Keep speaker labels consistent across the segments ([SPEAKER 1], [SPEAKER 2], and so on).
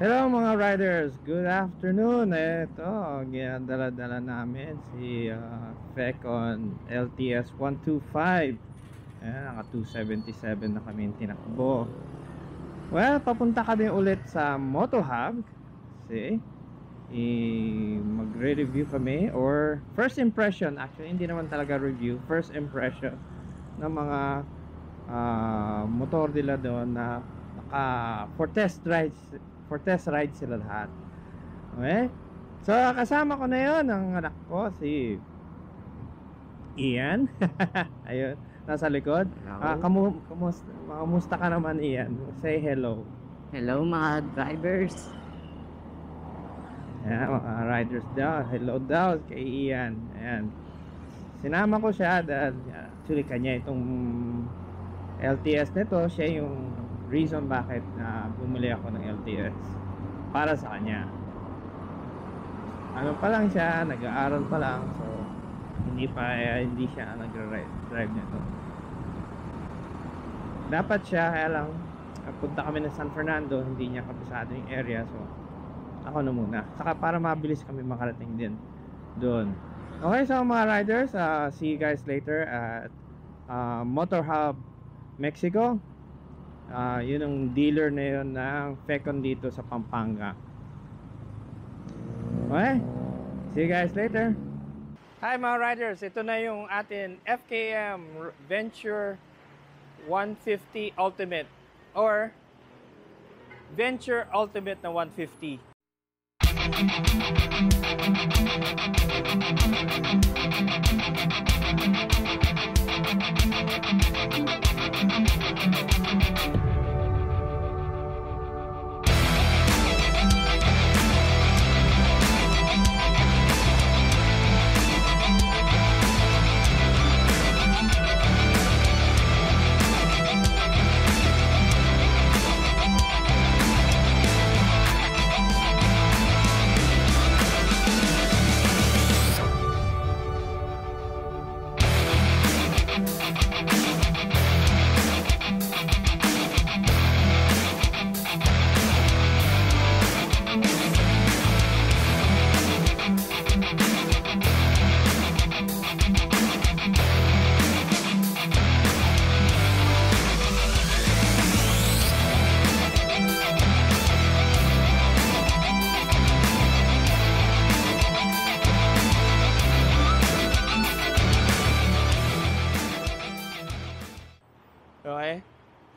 [SPEAKER 1] Hello mga riders, good afternoon. Ito, ginadala-dala namin si Fecon LTS 125. Ayan, naka 277 na kami tinakbo. Well, papunta kami ulit sa Motovhub. See, magre-review kami or first impression. Actually, hindi naman talaga review, first impression ng mga motor nila doon na for test ride sila lahat. Okay? So kasama ko na yon ang anak ko si Ian. Ayun, nasa likod. Kamusta ka naman, Ian? Say hello.
[SPEAKER 2] Hello mga drivers.
[SPEAKER 1] Ayan, mga riders daw. Hello daw kay Ian. Ayan. Sinama ko siya dahil actually kanya itong LTS nito. Siya yung reason bakit bumili ako ng LTS para sa kanya. Ano pa lang siya, nag-aaral pa lang, so hindi siya nagre-drive nito. Dapat siya, kaya lang punta kami ng San Fernando, hindi niya kabisado yung area, so ako na muna. Saka para mabilis kami makarating din doon. Okay, so mga riders, see you guys later at Motorhub Mexico. Yun ang dealer na yun ng Fecon dito sa Pampanga. Okay, see you guys later. Hi mga riders, ito na yung atin FKM Venture 150 Ultimate or Venture Ultimate na 150. Okay?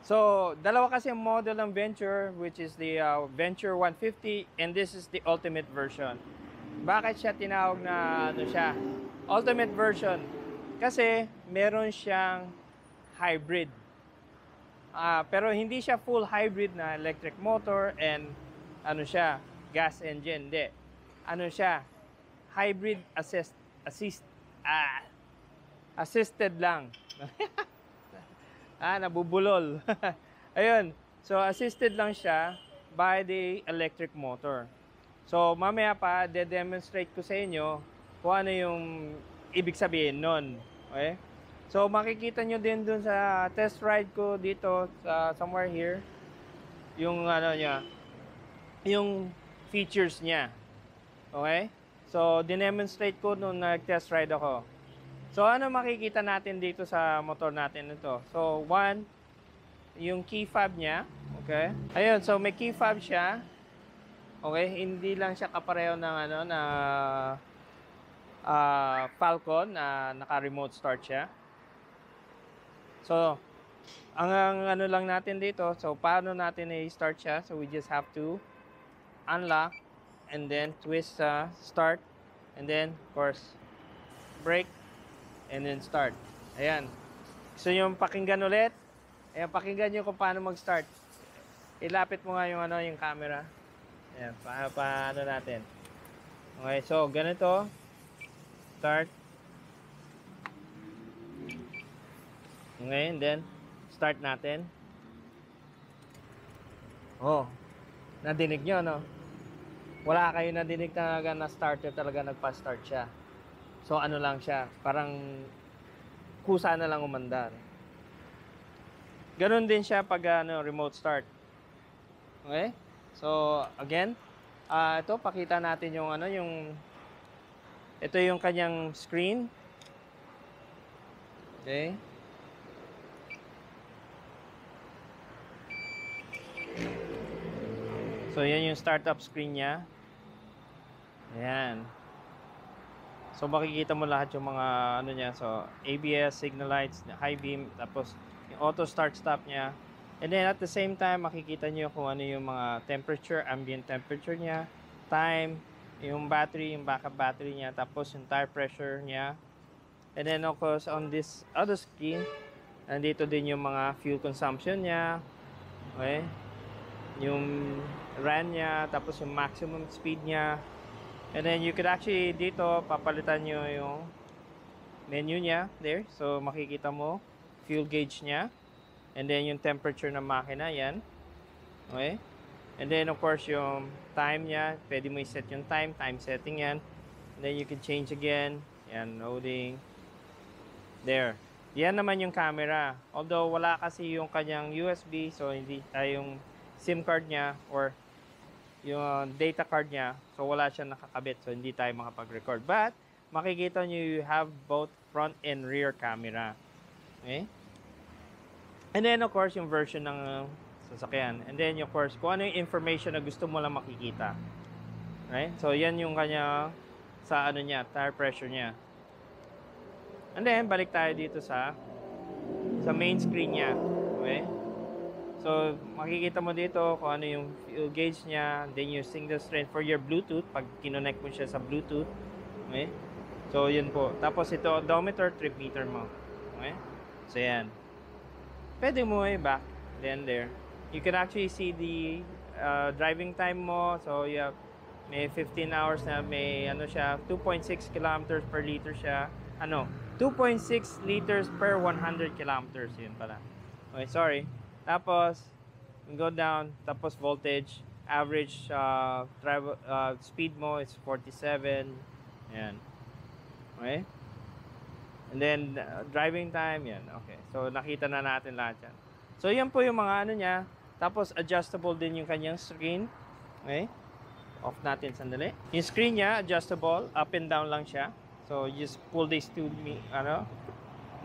[SPEAKER 1] So, dalawa kasi ang model ng Venture, which is the Venture 150 and this is the Ultimate version. Bakit siya tinawag na Ultimate version? Kasi meron siyang hybrid. Pero hindi siya full hybrid na electric motor and gas engine. Hindi. Hybrid assisted lang. Nabubulol. Ayun. So, assisted lang siya by the electric motor. So, mamaya pa, de-demonstrate ko sa inyo kung ano yung ibig sabihin nun. Okay? So, makikita nyo din dun sa test ride ko dito, sa somewhere here, yung yung features niya. Okay? So, de-demonstrate ko nung nag-test ride ako. So, ano makikita natin dito sa motor natin ito? So, one, yung key fob niya. Okay? Ayun, so may key fob siya. Okay? Hindi lang siya kapareho ng Falcon na naka-remote start siya. So, ang ano lang natin dito, so paano natin i-start siya? So, we just have to unlock and then twist start and then, of course, brake and then start. Ayan. So yung pakinggan ulit. Ayan, pakinggan nyo kung paano mag-start. Ilapit mo nga yung yung camera. Ayan, paano natin. Okay, so ganito. Start. Okay, and then start natin. Oh. Nadinig nyo, no? Wala kayo nadinig talaga na starter talaga nagpa-start siya. So ano lang siya, parang kusa na lang umandar. Ganon din siya pag remote start. Okay? So, again, ito, pakita natin yung ito yung kanyang screen. Okay. So, yan yung startup screen niya. Ayan. So, makikita mo lahat yung mga niya. So, ABS, signal lights, high beam, tapos yung auto start stop niya. And then, at the same time, makikita nyo kung ano yung mga temperature, ambient temperature niya, time, yung battery, yung backup battery niya, tapos yung tire pressure niya. And then, of course, on this other screen, nandito din yung mga fuel consumption niya. Okay? Yung RAN niya, tapos yung maximum speed niya. And then you could actually dito papalitan nyo yung menu niya there. So makikita mo fuel gauge niya. And then yung temperature ng makina yan. Okay? And then of course yung time niya, pwede mo i-set yung time setting yan. And then you can change again. Yan, loading. There. Yan naman yung camera. Although wala kasi yung kanyang USB, so hindi yung SIM card niya or yung data card niya, so wala siya nakakabit, so hindi tayo makapag-record. But makikita nyo you have both front and rear camera. Okay? And then of course yung version ng sasakyan. And then of course kung ano yung information na gusto mo lang makikita. Right? So yan yung kanya sa niya, tire pressure niya. And then balik tayo dito sa main screen niya. Okay? So, makikita mo dito kung ano yung fuel gauge niya, then yung signal strength for your Bluetooth, pag kinonect mo siya sa Bluetooth. Okay? So, yun po. Tapos ito, odometer, trip meter mo. Okay? So, yan. Pwede mo back, then there. You can actually see the driving time mo. So, you have, may 15 hours na, may siya, 2.6 kilometers per liter siya. 2.6 liters per 100 kilometers. Yun pala. Okay, sorry. Tapos, go down, tapos voltage, average speed mo is 47. Ayan. Okay? And then, driving time, yan. Okay. So, nakita na natin lahat yan. So, yan po yung mga niya. Tapos, adjustable din yung kanyang screen. Okay? Off natin sandali. Yung screen niya, adjustable. Up and down lang siya. So, you just pull these two, and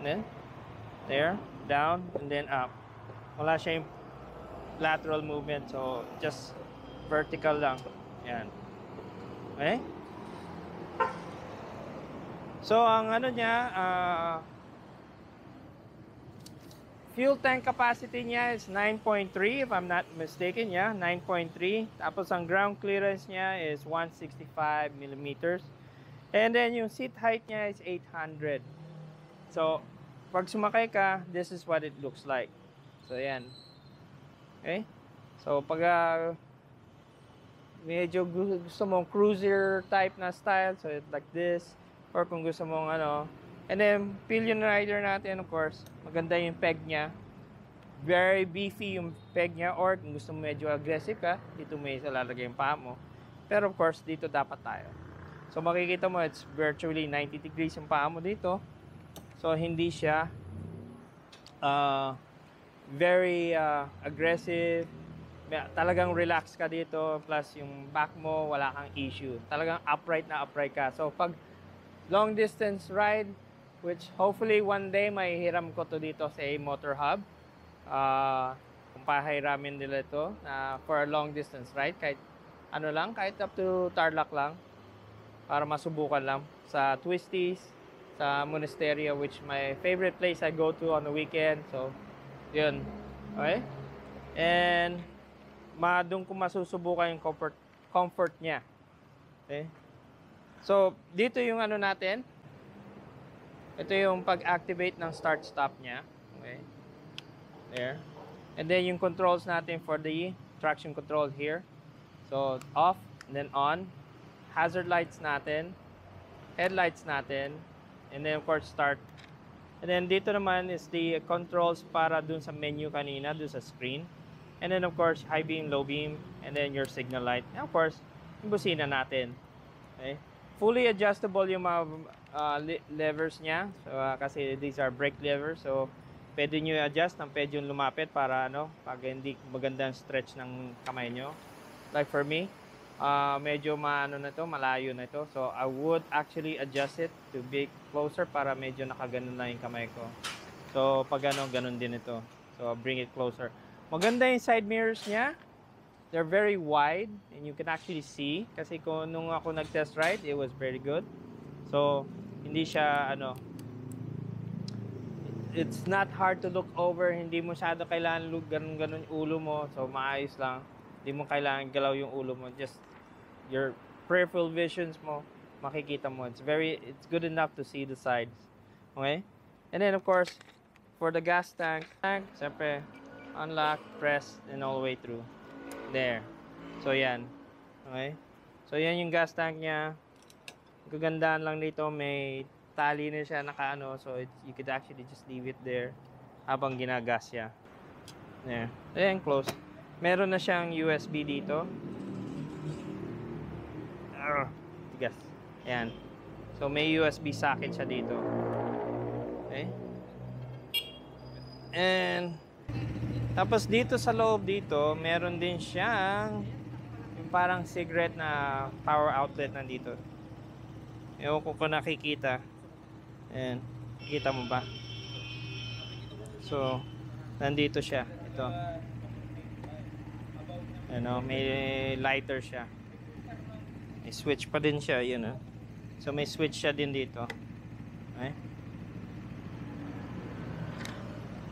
[SPEAKER 1] then, there, down, and then up. Wala siya yung lateral movement, so just vertical lang. Yan. Okay? So ang niya, fuel tank capacity niya is 9.3 if I'm not mistaken, yeah, 9.3. Tapos ang ground clearance niya is 165 millimeters. And then yung seat height niya is 800. So pag sumakay ka, this is what it looks like. So, yan. Okay? So, pag medyo gusto mong cruiser type na style, so it's like this. Or kung gusto mong and then, pillion rider natin, of course, maganda yung peg niya. Very beefy yung peg niya. Or kung gusto mo medyo aggressive ka, dito may ilalagay yung paa mo. Pero of course, dito dapat tayo. So, makikita mo, it's virtually 90 degrees yung paa mo dito. So, hindi siya very aggressive. Talagang relax ka dito. Plus yung back mo, wala kang issue. Talagang upright na upright ka. So pag long distance ride, which hopefully one day may hiram ko to dito sa Motor Hub. Kung pahiramin nila ito for a long distance ride. Kahit lang, kahit up to Tarlac lang. Para masubukan lang. Sa Twisties, sa Monasterio, which my favorite place I go to on the weekend. So, yun. Okay? And doon ko masusubukan yung comfort niya. Okay? So, dito yung natin. Ito yung pag-activate ng start-stop niya. Okay? There. And then yung controls natin for the traction control here. So, off and then on. Hazard lights natin. Headlights natin. And then of course, start. And then dito naman is the controls para dun sa menu kanina, dun sa screen. And then of course, high beam, low beam, and then your signal light. And of course, yung busina natin. Okay? Fully adjustable yung mga levers niya. So, kasi these are brake levers. So, pwede nyo i-adjust ng pwede yung lumapit para pag hindi magandang stretch ng kamay nyo. like for me, medyo maano na to, malayo na to. So I would actually adjust it to be closer para medyo nakaganon na yung kamay ko. So pag ano, ganun din ito. So bring it closer. Maganda yung side mirrors niya. They're very wide and you can actually see. Kasi kung nung ako nag-test ride, it was very good. So hindi siya ano, it's not hard to look over. Hindi mo masyado kailangan look ganun-ganun yung ulo mo. So maayos lang. Hindi mo kailangan galaw yung ulo mo. Just your peripheral visions mo, makikita mo. It's good enough to see the sides. Okay? And then of course, for the gas tank, siyempre, unlock, press, and all the way through. There. So yan. Okay? So yan yung gas tank niya. Kagandaan lang dito, may tali na siya nakaano, so you could actually just leave it there habang ginagas siya. There. Ayan, close. Meron na siyang USB dito. Tigas. Ayan. So may USB socket siya dito. Okay? And tapos dito sa loob dito, meron din siyang yung parang cigarette na power outlet nandito. Ewan ko kung nakikita. Ayan. Kita mo ba? So, nandito siya. Ito. Ano, may lighter siya. May switch pa din siya. Yun, So, may switch siya din dito. Okay?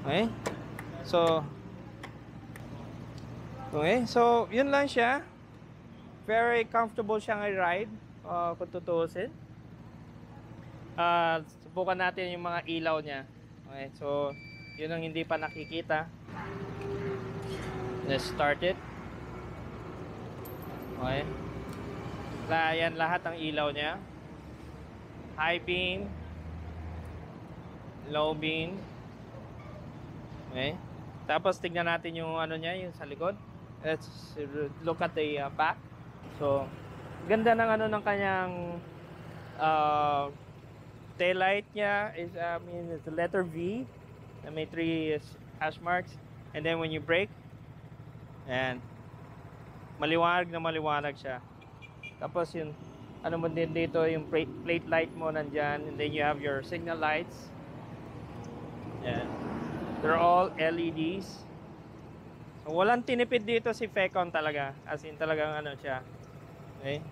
[SPEAKER 1] Okay? So, okay. So, yun lang siya. Very comfortable siyang i-ride. Kung tutuusin. Subukan natin yung mga ilaw niya. Okay, so yun ang hindi pa nakikita. Let's start it. Okay. Yan lahat ang ilaw niya. High beam, low beam. Okay. Tapos tignan natin yung ano niya, yung sa likod. Let's look at the back. So ganda ng ano ng kanyang taillight niya is it's the letter V na may 3 hash marks, and then when you brake, and maliwanag siya. Tapos yung ano mo din dito, yung plate light mo nandyan, and then you have your signal lights. Yan. They're all LEDs. So walang tinipid dito si Fecon talaga, as in talagang ano siya. Okay.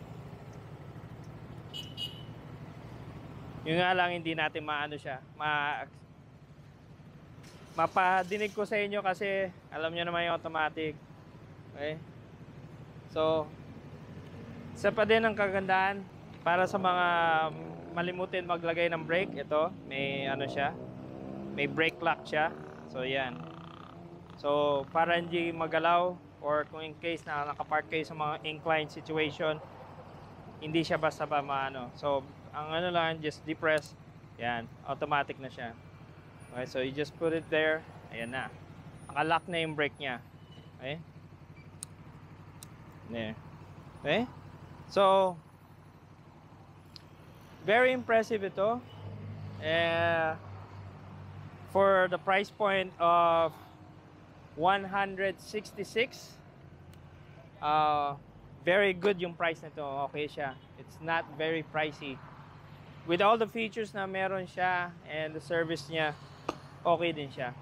[SPEAKER 1] Yung nga lang hindi natin maano siya. Mapadinig ko sa inyo kasi alam niyo naman yung automatic. Okay? So, isa pa din ang kagandahan para sa mga malimutin maglagay ng brake. Ito, may ano siya. May brake lock siya. So, yan. So, para hindi magalaw or kung in case na nakapark kayo sa mga inclined situation, hindi siya basta ba maano. So, ang ano lang, just depress. Yan, automatic na siya. Okay, so you just put it there. Ayan na. Nakalock na yung brake niya. Okay? There. Okay? So, very impressive ito. For the price point of 166, very good yung price nito. Okay siya. It's not very pricey. With all the features na meron siya and the service niya, okay din siya.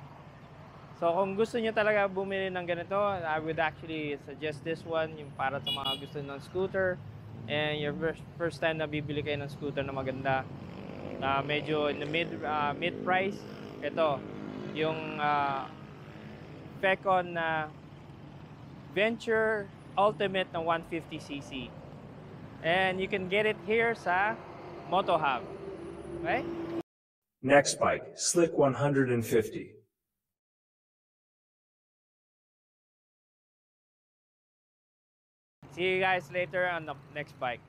[SPEAKER 1] So kung gusto niyo talaga bumili ng ganito, I would actually suggest this one, yung para sa mga gusto ng scooter and your first time na bibili kayo ng scooter na maganda, na medyo in the mid price. Ito yung Fecon na Venture Ultimate na 150cc, and you can get it here sa Moto Hub. Okay?
[SPEAKER 3] Next bike, Slick 150.
[SPEAKER 1] See you guys later on the next bike.